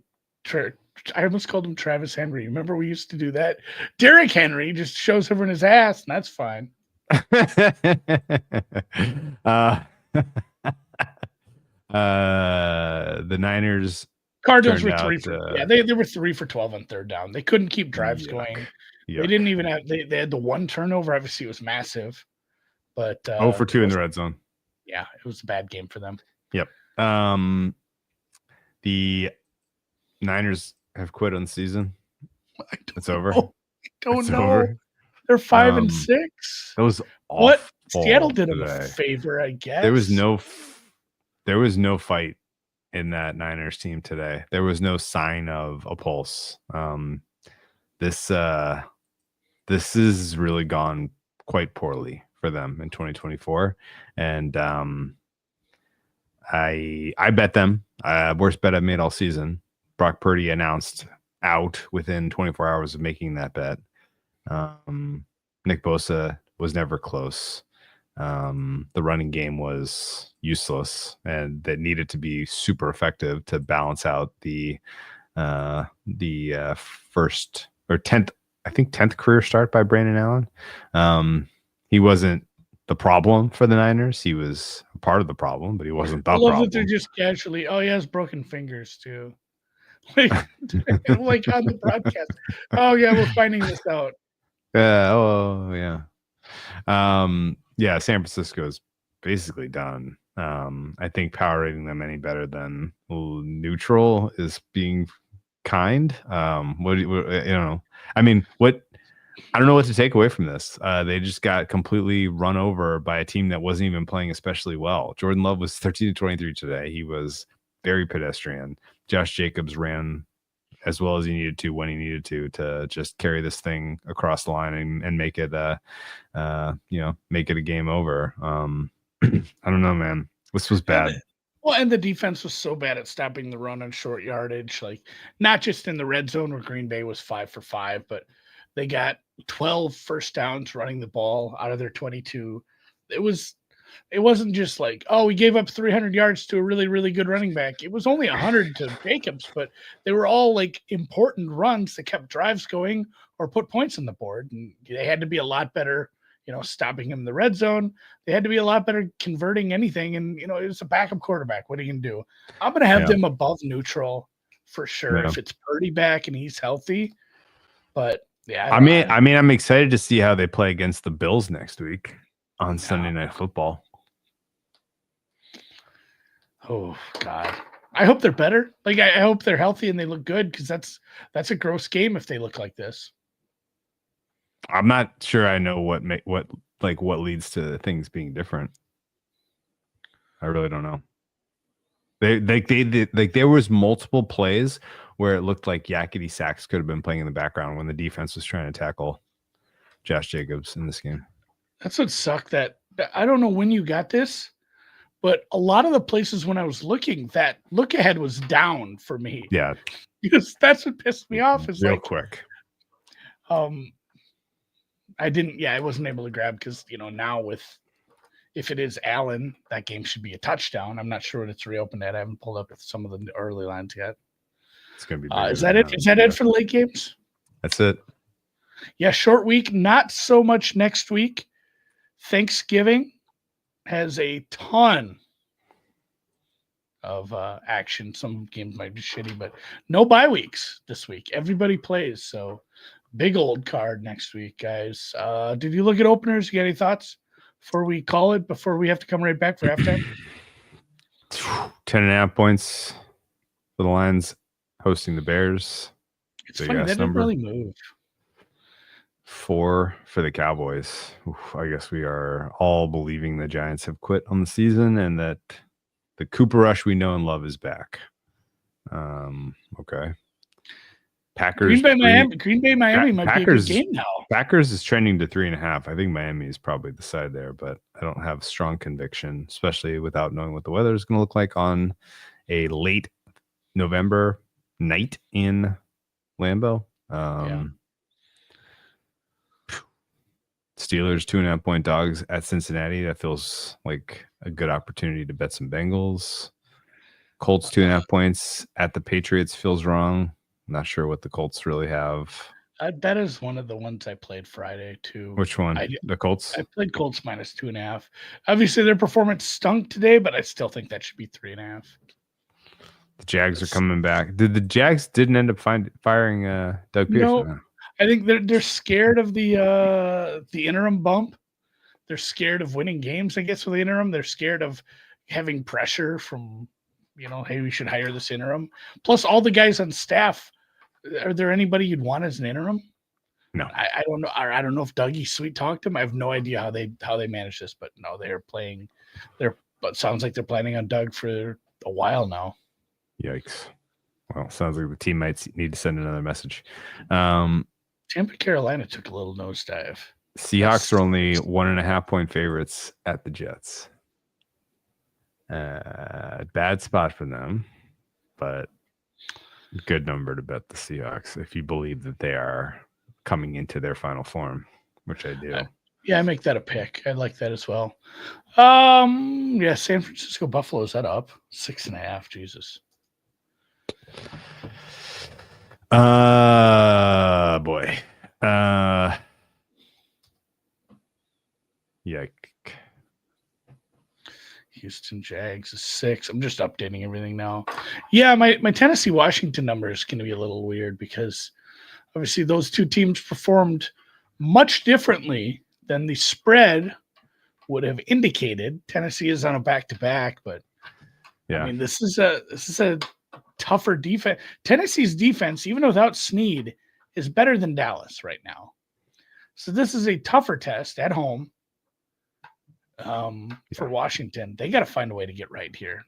C: I almost called him Travis Henry. Remember we used to do that? Derrick Henry just shows everyone his ass, and that's fine.
B: The Niners.
C: Cardinals were 3 for they were 3 for 12 on third down. They couldn't keep drives going. They didn't even have they had the 1 turnover. Obviously, it was massive. But
B: 0 for 2 in the red zone.
C: Yeah, it was a bad game for them.
B: Yep. The Niners have quit on the season. It's over.
C: I don't know. Over. They're 5 and 6.
B: That was
C: what Seattle did them a favor, I guess.
B: There was no fight in that Niners team today. There was no sign of a pulse. This has really gone quite poorly for them in 2024, and I bet them worst bet I've made all season. Brock Purdy announced out within 24 hours of making that bet. Nick Bosa was never close. The running game was useless, and that needed to be super effective to balance out the first or 10th career start by Brandon Allen. He wasn't the problem for the Niners. He was a part of the problem, but he wasn't the problem. I love that
C: they're just casually, he has broken fingers too. like on the broadcast. Oh yeah, we're finding this out.
B: Yeah. San Francisco is basically done. I think power rating them any better than neutral is being kind. What you know? I mean, I don't know what to take away from this. They just got completely run over by a team that wasn't even playing especially well. Jordan Love was 13-23 today. He was very pedestrian. Josh Jacobs ran as well as he needed to when he needed to just carry this thing across the line and make it make it a game over. I don't know, man. This was bad.
C: Well, and the defense was so bad at stopping the run on short yardage, like not just in the red zone where Green Bay was 5 for 5, but they got 12 first downs running the ball out of their 22. It wasn't just like, we gave up 300 yards to a really, really good running back. It was only 100 to Jacobs, but they were all like important runs that kept drives going or put points on the board. And they had to be a lot better, stopping him in the red zone. They had to be a lot better converting anything. And, it's a backup quarterback. What are you going to do? I'm going to have them above neutral for sure if it's Purdy back and he's healthy. But yeah,
B: I mean, I'm excited to see how they play against the Bills next week on Sunday Night Football.
C: Oh God, I hope they're better. Like I hope they're healthy and they look good, because that's a gross game if they look like this.
B: I'm not sure I know what like what leads to things being different. I really don't know. There was multiple plays where it looked like Yakety Sax could have been playing in the background when the defense was trying to tackle Josh Jacobs in this game.
C: That's what sucked. That I don't know when you got this, but a lot of the places when I was looking, that look ahead was down for me.
B: Yeah,
C: because that's what pissed me off. Is
B: real
C: like,
B: quick.
C: I wasn't able to grab because now if it is Allen, that game should be a touchdown. I'm not sure what it's reopened at. I haven't pulled up some of the early lines yet.
B: It's gonna be.
C: Is that it? Is that it for the late games?
B: That's it.
C: Yeah, short week. Not so much next week. Thanksgiving has a ton of action. Some games might be shitty, but no bye weeks this week. Everybody plays, so big old card next week, guys. Did you look at openers? You got any thoughts before we call it? Before we have to come right back for halftime?
B: 10.5 points for the Lions hosting the Bears.
C: It's funny that didn't really move.
B: 4 for the Cowboys. Oof, I guess we are all believing the Giants have quit on the season and that the Cooper Rush we know and love is back. Okay. Packers.
C: Green Bay, Miami might be a good game now.
B: Packers is trending to 3.5. I think Miami is probably the side there, but I don't have strong conviction, especially without knowing what the weather is going to look like on a late November night in Lambeau. Steelers 2.5 point dogs at Cincinnati. That feels like a good opportunity to bet some Bengals. Colts 2.5 points at the Patriots feels wrong. Not sure what the Colts really have.
C: That is one of the ones I played Friday too.
B: Which one? The Colts?
C: I played Colts minus 2.5. Obviously, their performance stunk today, but I still think that should be 3.5.
B: The Jags are coming back. Did the Jags didn't end up firing Doug Peterson?
C: No, I think they're scared of the interim bump. They're scared of winning games, I guess, with the interim. They're scared of having pressure from, hey, we should hire this interim. Plus, all the guys on staff. Are there anybody you'd want as an interim?
B: No,
C: I don't know. I don't know if Dougie sweet talked him. I have no idea how they manage this, but no, they're playing. But sounds like they're planning on Doug for a while now.
B: Yikes! Well, sounds like the team might need to send another message.
C: Tampa, Carolina took a little nosedive.
B: Seahawks are only 1.5 point favorites at the Jets. Bad spot for them, but good number to bet the Seahawks if you believe that they are coming into their final form, which I do.
C: I make that a pick. I like that as well. San Francisco Buffalo, is that up 6.5? Jesus.
B: Boy. Yike.
C: Houston Jags is 6. I'm just updating everything now. Yeah, my Tennessee Washington number is going to be a little weird because obviously those two teams performed much differently than the spread would have indicated. Tennessee is on a back-to-back, but
B: yeah,
C: I mean this is a tougher defense. Tennessee's defense, even without Snead, is better than Dallas right now. So this is a tougher test at home. For Washington, they got to find a way to get right here.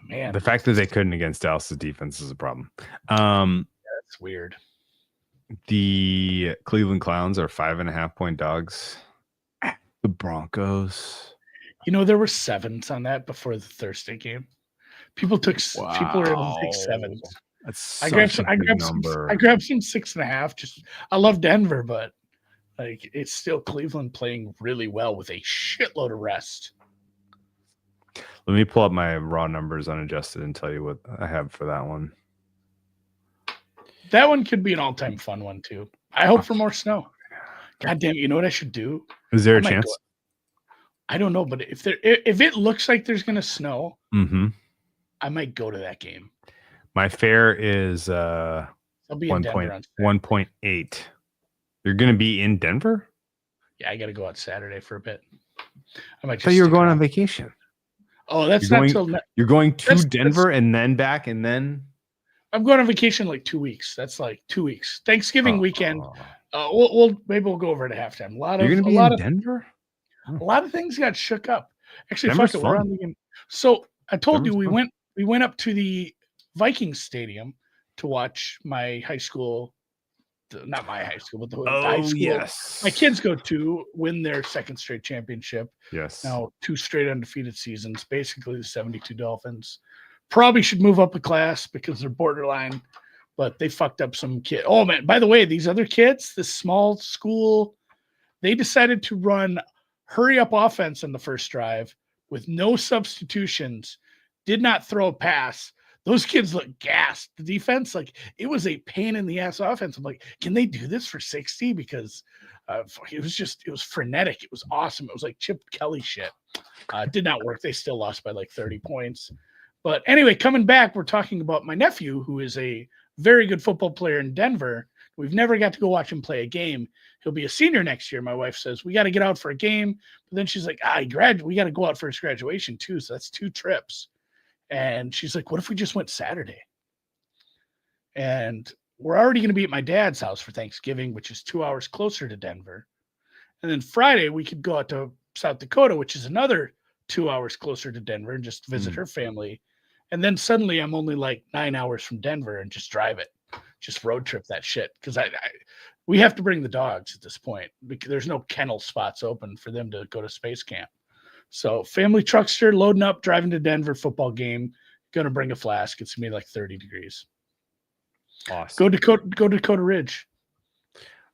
C: Man,
B: the fact that they couldn't against Dallas' defense is a problem.
C: That's weird.
B: The Cleveland Clowns are 5.5 point dogs. The Broncos.
C: There were 7s on that before the Thursday game. People were able to take 7s.
B: That's
C: I grabbed some 6.5. I love Denver, but it's still Cleveland playing really well with a shitload of rest.
B: Let me pull up my raw numbers unadjusted and tell you what I have for that one.
C: That one could be an all-time fun one too. I hope for more snow. God damn, you know what I should do?
B: Is there a chance?
C: I don't know, but if it looks like there's going to snow, I might go to that game.
B: My fare is 1.8. You're going to be in Denver?
C: Yeah, I got to go out Saturday for a bit. I might.
B: So you were going on vacation.
C: Oh, that's not till.
B: You're going to Denver and then back and then.
C: I'm going on vacation like 2 weeks. That's like 2 weeks. Thanksgiving weekend. Maybe we'll go over it at halftime.
B: You're gonna be in Denver?
C: A lot of things got shook up. Actually,
B: Denver's
C: fuck it, we're
B: fun.
C: on the game. So I told you
B: Denver's fun.
C: we went up to the Vikings stadium to watch my high school, not my high school, but the high school
B: yes.
C: my kids go to win their second straight championship.
B: Yes.
C: Now 2 straight undefeated seasons, basically the 72 Dolphins. Probably should move up a class because they're borderline, but they fucked up some kid. Oh man, by the way, these other kids, this small school, they decided to run hurry up offense in the first drive with no substitutions, did not throw a pass. Those kids look gassed. The defense, like, it was a pain in the ass offense. I'm like, can they do this for 60? Because it was frenetic. It was awesome. It was like Chip Kelly shit. Did not work. They still lost by like 30 points. But anyway, coming back, we're talking about my nephew, who is a very good football player in Denver. We've never got to go watch him play a game. He'll be a senior next year. My wife says, we got to get out for a game. But then she's like, we got to go out for his graduation too. So that's 2 trips. And she's like, what if we just went Saturday? And we're already going to be at my dad's house for Thanksgiving, which is 2 hours closer to Denver. And then Friday, we could go out to South Dakota, which is another 2 hours closer to Denver, and just visit her family. And then suddenly I'm only like 9 hours from Denver and just drive it. Just road trip that shit. Because we have to bring the dogs at this point because there's no kennel spots open for them to go to space camp. So family truckster loading up, driving to Denver, football game, gonna bring a flask. It's gonna be like 30 degrees.
B: Awesome.
C: Go Dakota Ridge.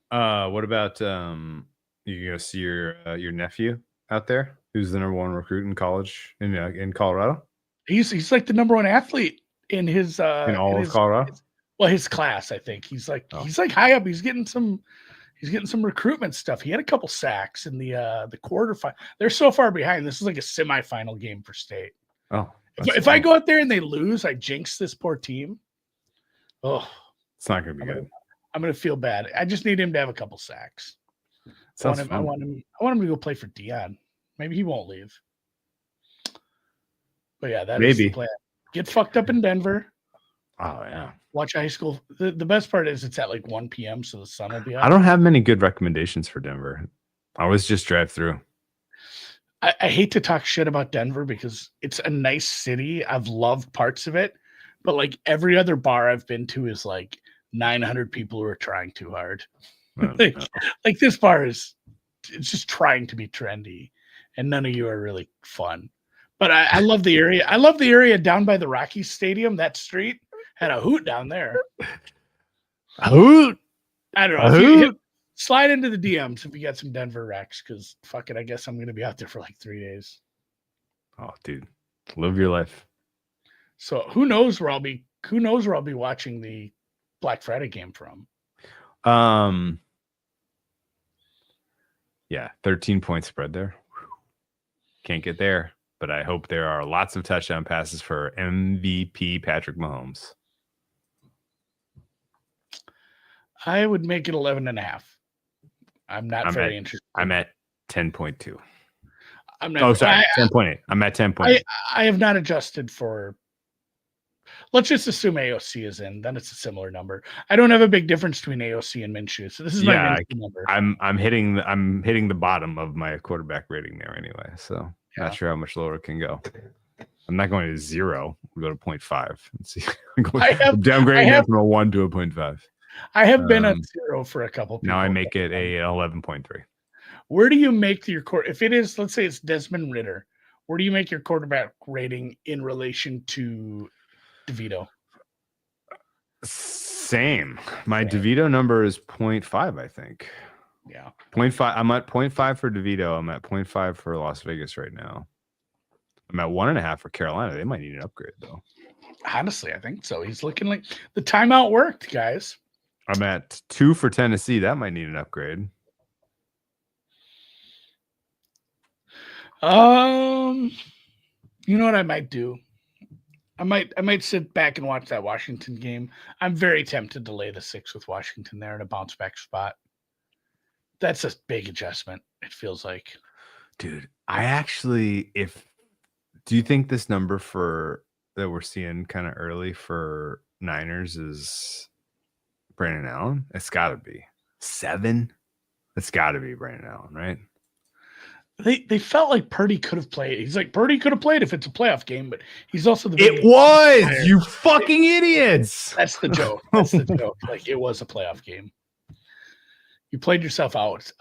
B: What about you gonna see your nephew out there who's the number 1 recruit in college in Colorado?
C: He's like the number 1 athlete in his
B: in all of Colorado.
C: His class, I think. He's like high up. He's getting some recruitment stuff. He had a couple sacks in the quarterfinal. They're so far behind. This is like a semifinal game for state.
B: Oh,
C: if I go out there and they lose, I jinx this poor team. Oh,
B: it's not gonna be good.
C: I'm gonna feel bad. I just need him to have a couple sacks. I want him to go play for Dion. Maybe he won't leave. But yeah, that is the plan. Get fucked up in Denver.
B: Oh yeah.
C: Watch high school. The best part is it's at like 1 p.m. so the sun will be out.
B: I don't have many good recommendations for Denver. I always just drive through.
C: I hate to talk shit about Denver because it's a nice city. I've loved parts of it, but like every other bar I've been to is like 900 people who are trying too hard. Like this bar it's just trying to be trendy, and none of you are really fun. But I love the area. I love the area down by the Rockies Stadium. That street had a hoot down there.
B: A hoot?
C: I don't know. Slide into the DMs if you got some Denver Rex, because fuck it, I guess I'm going to be out there for like 3 days.
B: Oh, dude, live your life.
C: So who knows where I'll be watching the Black Friday game from.
B: Yeah, 13-point spread there. Can't get there, but I hope there are lots of touchdown passes for MVP Patrick Mahomes.
C: I would make it 11.5. I'm not very interested.
B: I'm at 10.2.
C: I'm not.
B: Oh, sorry, 10.8. I'm at 10.8.
C: I have not adjusted for. Let's just assume AOC is in. Then it's a similar number. I don't have a big difference between AOC and Minshew, so this is my Minshew number.
B: I'm hitting the bottom of my quarterback rating there anyway. So not sure how much lower it can go. I'm not going to 0. We'll go to 0.5. Let's see. I'm downgrading from a 1 to a 0.5.
C: I have been at 0 for a couple people.
B: Now I make it a 11.3.
C: Where do you make your if it is, let's say it's Desmond Ridder, where do you make your quarterback rating in relation to DeVito?
B: Same. My DeVito number is 0.5, I think.
C: Yeah.
B: 0.5. I'm at 0.5 for DeVito. I'm at 0.5 for Las Vegas right now. I'm at 1.5 for Carolina. They might need an upgrade though.
C: Honestly, I think so. He's looking like the timeout worked, guys.
B: I'm at 2 for Tennessee. That might need an upgrade.
C: You know what I might do? I might sit back and watch that Washington game. I'm very tempted to lay the 6 with Washington there in a bounce back spot. That's a big adjustment, it feels like.
B: Dude, do you think this number that we're seeing kind of early for Niners is Brandon Allen? It's gotta be. 7. That's got to be Brandon Allen, right?
C: They felt like Purdy could have played. He's like, Purdy could have played if it's a playoff game, but he's also the
B: It was, you fucking idiots.
C: That's the joke. That's the joke. Like, it was a playoff game. You played yourself out.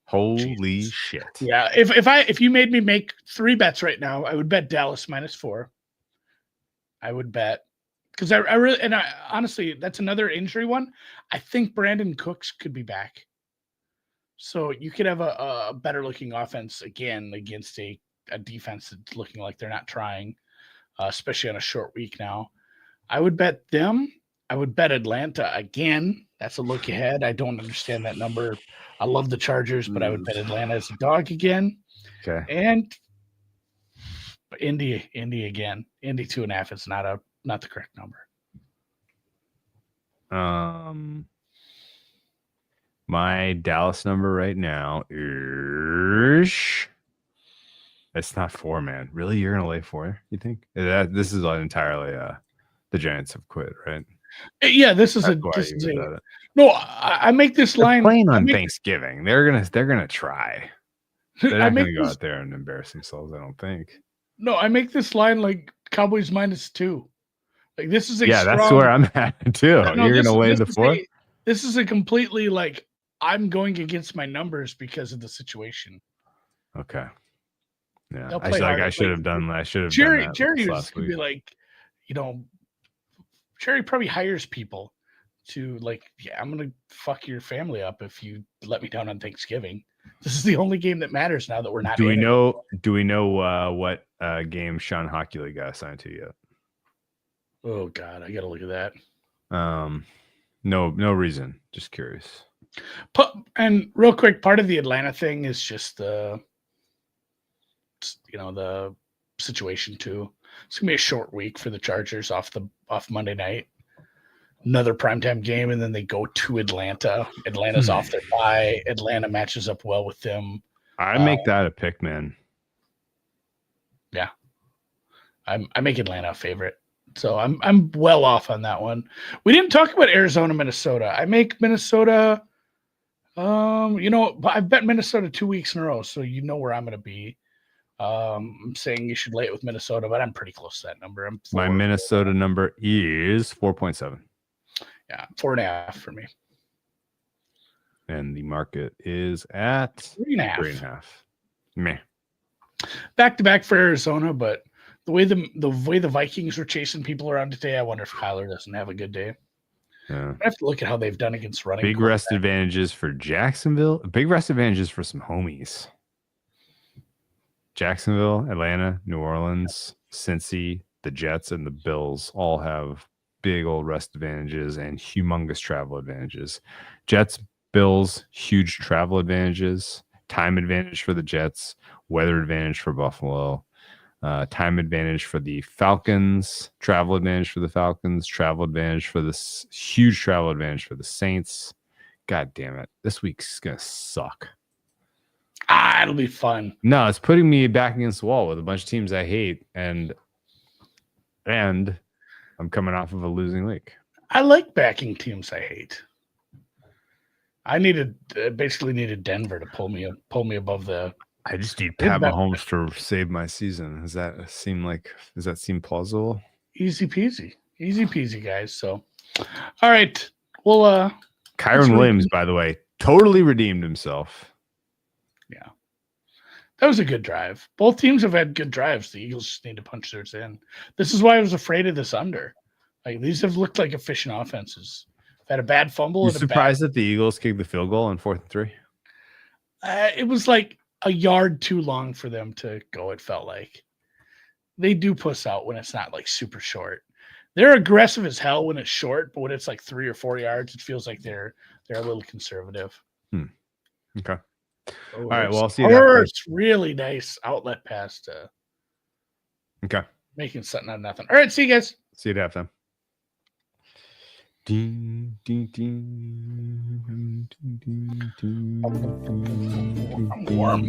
B: Holy
C: Jesus.
B: shit.
C: Yeah. If you made me make 3 bets right now, I would bet Dallas -4. I would bet because I really honestly, that's another injury one. I think Brandon Cooks could be back. So you could have a better looking offense again against a defense that's looking like they're not trying, especially on a short week now. I would bet them. I would bet Atlanta again. That's a look ahead. I don't understand that number. I love the Chargers, but I would bet Atlanta as a dog again.
B: Okay.
C: And Indy again. Indy 2.5 is not the correct number.
B: My Dallas number right now is it's not 4, man. Really, you're gonna lay 4? You think this is entirely the Giants have quit, right?
C: Yeah, this is no. I make this line
B: playing on Thanksgiving. They're gonna try. They're not gonna go out there and embarrass themselves. I don't think.
C: No, I make this line like Cowboys -2. Like this is
B: that's where I'm at too.
C: No,
B: you're gonna lay the 4.
C: This is a completely like I'm going against my numbers because of the situation.
B: Okay. Yeah,
C: I
B: should have done that. I should have.
C: Jerry was gonna be like, Jerry probably hires people to like, yeah, I'm gonna fuck your family up if you let me down on Thanksgiving. This is the only game that matters now that we're not.
B: Do we know what game Sean Hockey got assigned to yet?
C: Oh God, I gotta look at that.
B: No reason. Just curious.
C: And real quick, part of the Atlanta thing is just the situation too. It's gonna be a short week for the Chargers off Monday night. Another primetime game, and then they go to Atlanta. Atlanta's off their bye. Atlanta matches up well with them.
B: I make that a pick, man.
C: Yeah, I make Atlanta a favorite, so I'm well off on that one. We didn't talk about Arizona, Minnesota. I make Minnesota. I've bet Minnesota 2 weeks in a row, so you know where I'm going to be. I'm saying you should lay it with Minnesota, but I'm pretty close to that number.
B: My Minnesota number is 4.7.
C: Yeah, 4.5 for me.
B: And the market is at 3.5. Meh.
C: Back to back for Arizona, but the way the Vikings were chasing people around today, I wonder if Kyler doesn't have a good day.
B: Yeah.
C: I have to look at how they've done against running.
B: Big rest advantages for Jacksonville. Big rest advantages for some homies. Jacksonville, Atlanta, New Orleans, Cincy, the Jets, and the Bills all have big old rest advantages and humongous travel advantages. Jets, Bills, huge travel advantages. Time advantage for the Jets. Weather advantage for Buffalo. Time advantage for the Falcons, travel advantage for the Falcons, travel advantage for this huge travel advantage for the Saints. God damn it. This week's going to suck.
C: It'll be fun.
B: No, it's putting me back against the wall with a bunch of teams I hate. And I'm coming off of a losing week.
C: I like backing teams I hate. I basically needed Denver to pull me above the.
B: I just need Pat Mahomes to save my season. Does that seem plausible?
C: Easy peasy, guys. So, all right. Well,
B: Kyron Williams, by the way, totally redeemed himself.
C: Yeah, that was a good drive. Both teams have had good drives. The Eagles just need to punch theirs in. This is why I was afraid of this under. Like these have looked like efficient offenses. Had a bad fumble.
B: You surprised that the Eagles kicked the field goal on 4th and 3?
C: It was like a yard too long for them to go. It felt like they do puss out when it's not like super short. They're aggressive as hell when it's short, but when it's like 3 or 4 yards, it feels like they're a little conservative.
B: Okay.
C: Oh,
B: all right. Well, I'll see
C: you. It's really nice outlet pass to.
B: Okay.
C: Making something out of nothing. All right. See you guys.
B: See you at halftime. Ding, ding, ding, ding, ding, ding, ding,
C: I'm warm.